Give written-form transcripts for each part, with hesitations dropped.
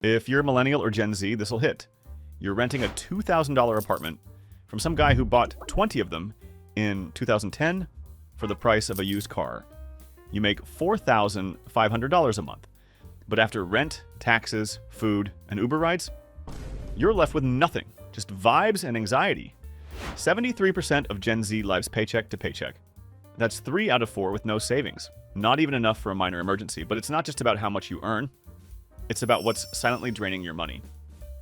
If you're a millennial or Gen Z, this will hit. You're renting a $2,000 apartment from some guy who bought 20 of them in 2010 for the price of a used car. You make $4,500 a month. But after rent, taxes, food, and Uber rides, you're left with nothing, just vibes and anxiety. 73% of Gen Z lives paycheck to paycheck. That's 3 out of 4 with no savings. Not even enough for a minor emergency, but it's not just about how much you earn. It's about what's silently draining your money.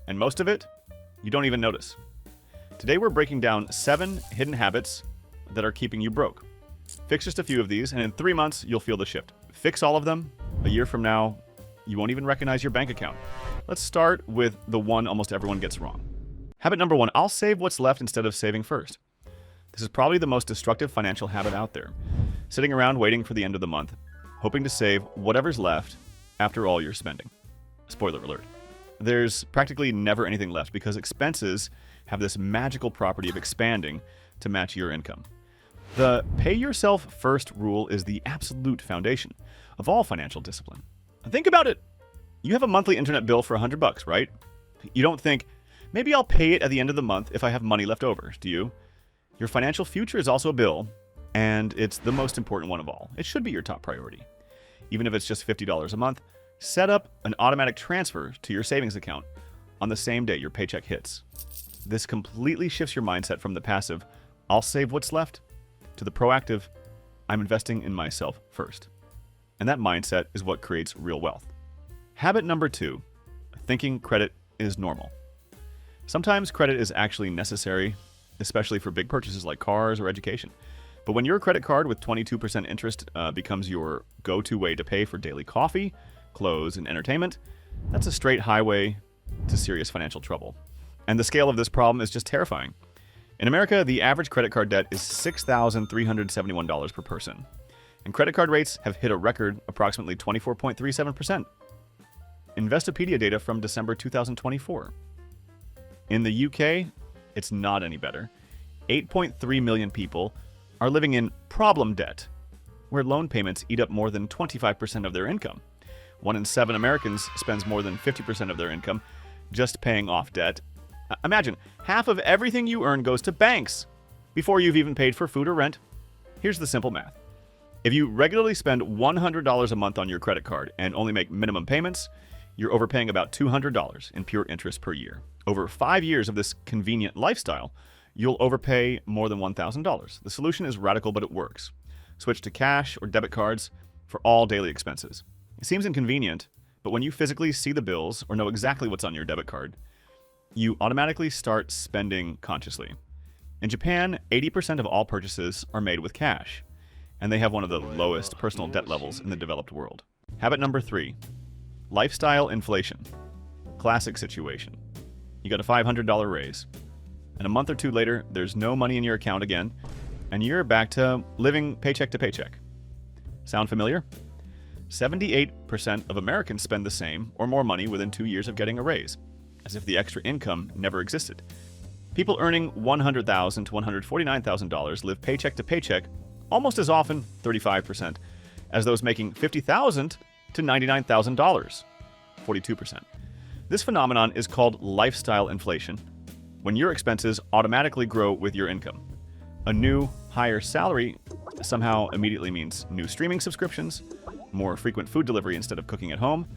And most of it, you don't even notice. Today we're breaking down 7 hidden habits that are keeping you broke. Fix just a few of these, and in 3 months, you'll feel the shift. Fix all of them. A year from now, you won't even recognize your bank account. Let's start with the one almost everyone gets wrong. Habit number 1, I'll save what's left instead of saving first. This is probably the most destructive financial habit out there. Sitting around waiting for the end of the month, hoping to save whatever's left after all your spending. Spoiler alert. There's practically never anything left because expenses have this magical property of expanding to match your income. The pay yourself first rule is the absolute foundation of all financial discipline. Think about it. You have a monthly internet bill for $100, right? You don't think, maybe I'll pay it at the end of the month if I have money left over, do you? Your financial future is also a bill, and it's the most important one of all. It should be your top priority. Even if it's just $50 a month, set up an automatic transfer to your savings account on the same day your paycheck hits. This completely shifts your mindset from the passive, I'll save what's left, to the proactive, I'm investing in myself first. And that mindset is what creates real wealth. Habit number 2, thinking credit is normal. Sometimes credit is actually necessary, especially for big purchases like cars or education. But when your credit card with 22% interest becomes your go-to way to pay for daily coffee, clothes, and entertainment, that's a straight highway to serious financial trouble. And the scale of this problem is just terrifying. In America, the average credit card debt is $6,371 per person. And credit card rates have hit a record approximately 24.37%. Investopedia data from December 2024. In the UK, it's not any better. 8.3 million people are living in problem debt, where loan payments eat up more than 25% of their income. 1 in 7 Americans spends more than 50% of their income just paying off debt. Imagine, half of everything you earn goes to banks before you've even paid for food or rent. Here's the simple math. If you regularly spend $100 a month on your credit card and only make minimum payments, you're overpaying about $200 in pure interest per year. Over 5 years of this convenient lifestyle, you'll overpay more than $1,000. The solution is radical, but it works. Switch to cash or debit cards for all daily expenses. It seems inconvenient, but when you physically see the bills or know exactly what's on your debit card, you automatically start spending consciously. In Japan, 80% of all purchases are made with cash, and they have one of the lowest personal debt levels in the developed world. Habit number 3, lifestyle inflation. Classic situation. You got a $500 raise, and a month or two later, there's no money in your account again, and you're back to living paycheck to paycheck. Sound familiar? 78% of Americans spend the same or more money within 2 years of getting a raise, as if the extra income never existed. People earning $100,000 to $149,000 live paycheck to paycheck almost as often, 35%, as those making $50,000 to $99,000, 42%. This phenomenon is called lifestyle inflation, when your expenses automatically grow with your income. A new, higher salary somehow immediately means new streaming subscriptions, more frequent food delivery instead of cooking at home,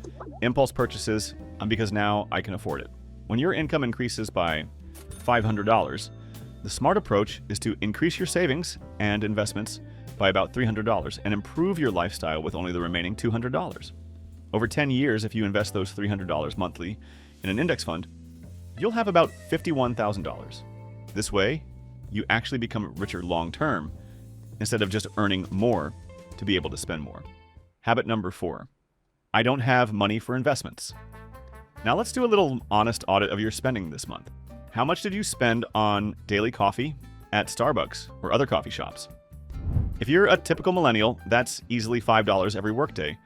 impulse purchases, because now I can afford it. When your income increases by $500, the smart approach is to increase your savings and investments by about $300 and improve your lifestyle with only the remaining $200. Over 10 years, if you invest those $300 monthly in an index fund, you'll have about $51,000. This way, you actually become richer long term instead of just earning more to be able to spend more. Habit number 4, I don't have money for investments. Now let's do a little honest audit of your spending this month. How much did you spend on daily coffee at Starbucks or other coffee shops? If you're a typical millennial, that's easily $5 every workday,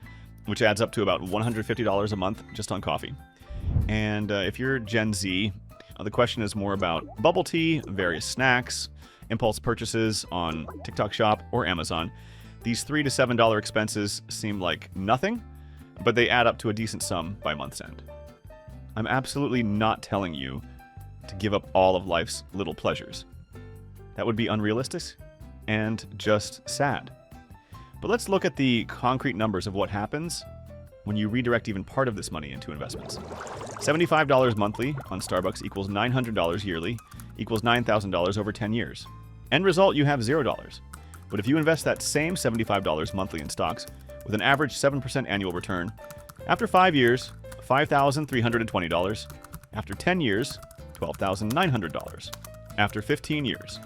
which adds up to about $150 a month just on coffee. And if you're Gen Z, the question is more about bubble tea, various snacks, impulse purchases on TikTok Shop or Amazon. These $3 to $7 expenses seem like nothing, but they add up to a decent sum by month's end. I'm absolutely not telling you to give up all of life's little pleasures. That would be unrealistic and just sad. But let's look at the concrete numbers of what happens when you redirect even part of this money into investments. $75 monthly on Starbucks equals $900 yearly, equals $9,000 over 10 years. End result, you have $0. But if you invest that same $75 monthly in stocks with an average 7% annual return, after 5 years, $5,320. After 10 years, $12,900. After 15 years,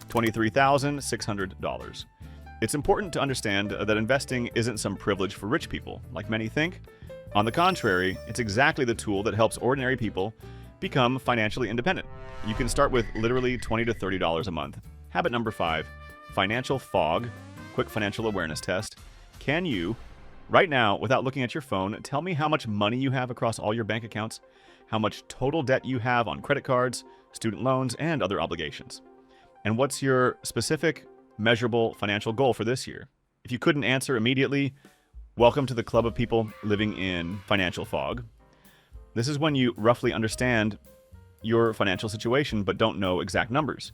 $23,600. It's important to understand that investing isn't some privilege for rich people, like many think. On the contrary, it's exactly the tool that helps ordinary people become financially independent. You can start with literally $20 to $30 a month. Habit number 5, financial fog, quick financial awareness test. Can you, right now, without looking at your phone, tell me how much money you have across all your bank accounts, how much total debt you have on credit cards, student loans, and other obligations? And what's your specific, measurable financial goal for this year? If you couldn't answer immediately, welcome to the club of people living in financial fog. This is when you roughly understand your financial situation but don't know exact numbers.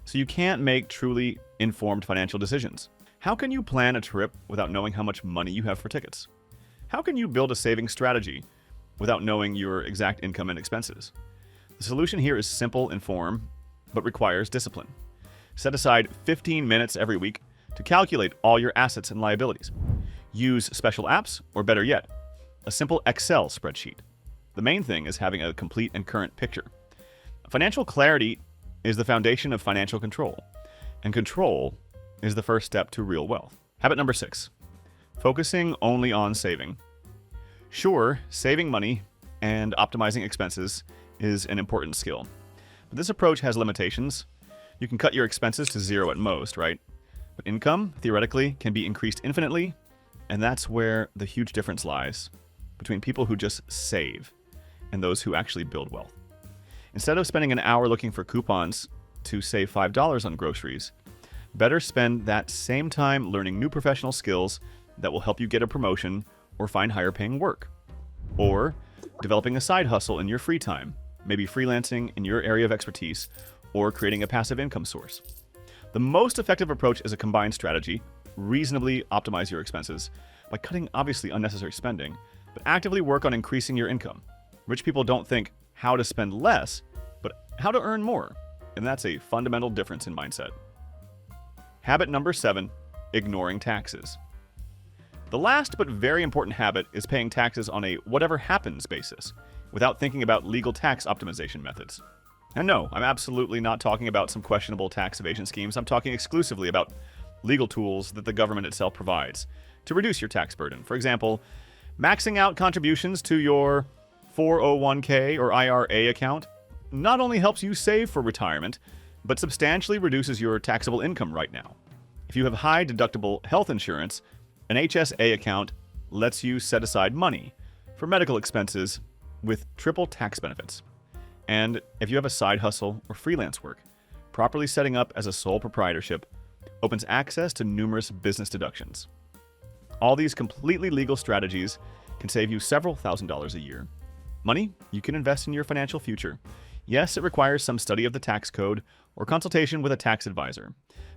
So you can't make truly informed financial decisions. How can you plan a trip without knowing how much money you have for tickets? How can you build a saving strategy without knowing your exact income and expenses? The solution here is simple in form, but requires discipline. Set aside 15 minutes every week to calculate all your assets and liabilities. Use special apps, or better yet, a simple Excel spreadsheet. The main thing is having a complete and current picture. Financial clarity is the foundation of financial control, and control is the first step to real wealth. Habit number 6, focusing only on saving. Sure, saving money and optimizing expenses is an important skill, but this approach has limitations. You can cut your expenses to zero at most, right? But income, theoretically, can be increased infinitely, and that's where the huge difference lies between people who just save and those who actually build wealth. Instead of spending an hour looking for coupons to save $5 on groceries, better spend that same time learning new professional skills that will help you get a promotion or find higher paying work. Or developing a side hustle in your free time, maybe freelancing in your area of expertise, or creating a passive income source. The most effective approach is a combined strategy. Reasonably optimize your expenses by cutting obviously unnecessary spending, but actively work on increasing your income. Rich people don't think how to spend less, but how to earn more, and that's a fundamental difference in mindset. Habit number 7, ignoring taxes. The last but very important habit is paying taxes on a whatever happens basis, without thinking about legal tax optimization methods. And no, I'm absolutely not talking about some questionable tax evasion schemes. I'm talking exclusively about legal tools that the government itself provides to reduce your tax burden. For example, maxing out contributions to your 401k or IRA account not only helps you save for retirement, but substantially reduces your taxable income right now. If you have high deductible health insurance, an HSA account lets you set aside money for medical expenses with triple tax benefits. And if you have a side hustle or freelance work, properly setting up as a sole proprietorship opens access to numerous business deductions. All these completely legal strategies can save you several $1,000s a year. Money you can invest in your financial future. Yes, it requires some study of the tax code or consultation with a tax advisor,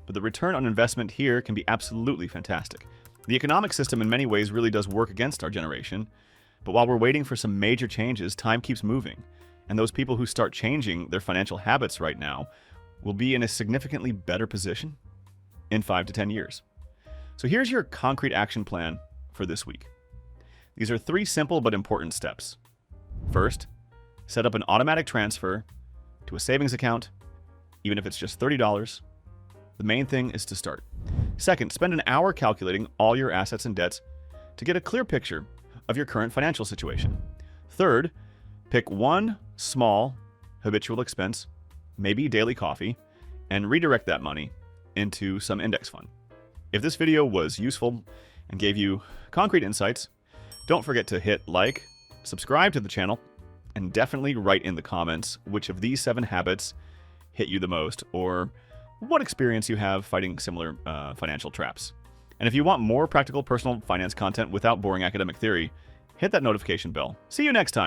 but the return on investment here can be absolutely fantastic. The economic system in many ways really does work against our generation, but while we're waiting for some major changes, time keeps moving, and those people who start changing their financial habits right now will be in a significantly better position in 5 to 10 years. So here's your concrete action plan for this week. These are 3 simple but important steps. First, set up an automatic transfer to a savings account, even if it's just $30. The main thing is to start. Second, spend an hour calculating all your assets and debts to get a clear picture of your current financial situation. Third, pick one small habitual expense, maybe daily coffee, and redirect that money into some index fund. If this video was useful and gave you concrete insights, don't forget to hit like, subscribe to the channel, and definitely write in the comments which of these 7 habits hit you the most, or what experience you have fighting similar financial traps. And if you want more practical personal finance content without boring academic theory, hit that notification bell. See you next time.